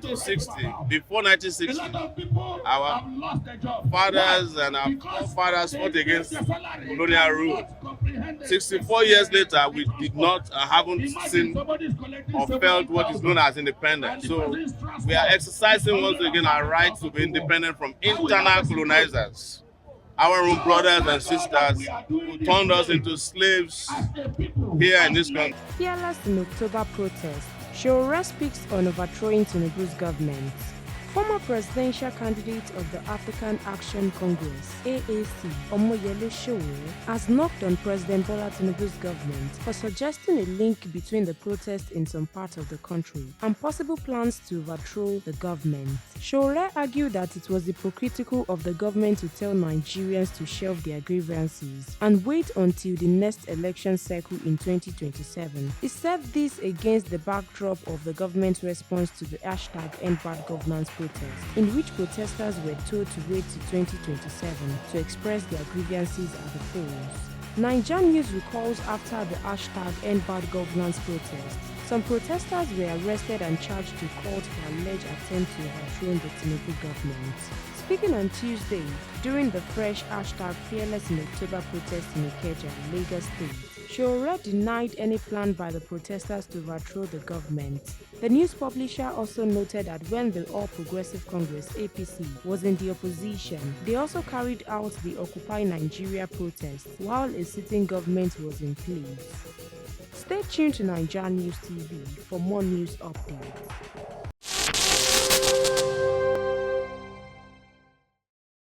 1960, before 1960, our fathers and our forefathers fought against colonial rule. 64 years later, we did not, haven't seen or felt what is known as independence. So we are exercising once again our right to be independent from internal colonizers, our own brothers and sisters who turned us into slaves here in this country. Fearless in October protest, Sowore speaks on overthrowing Tinubu's government. Former presidential candidate of the African Action Congress (AAC), Omoyele Sowore, has knocked on President Bola Tinubu's government for suggesting a link between the protests in some parts of the country and possible plans to overthrow the government. Sowore argued that it was hypocritical of the government to tell Nigerians to shelve their grievances and wait until the next election cycle in 2027. He said this against the backdrop of the government's response to the #EndBadGovernance protest, in which protesters were told to wait to 2027 to express their grievances at the polls. NaijaNews recalls after the #EndBadGovernance protest, some protesters were arrested and charged to court for alleged attempt to overthrow the Tinubu government. Speaking on Tuesday during the fresh #Fearless in October protest in Ikeja, Lagos State, Sowore denied any plan by the protesters to overthrow the government. The news publisher also noted that when the All Progressive Congress (APC) was in the opposition, they also carried out the Occupy Nigeria protest while a sitting government was in place. Stay tuned to NaijaNews TV for more news updates.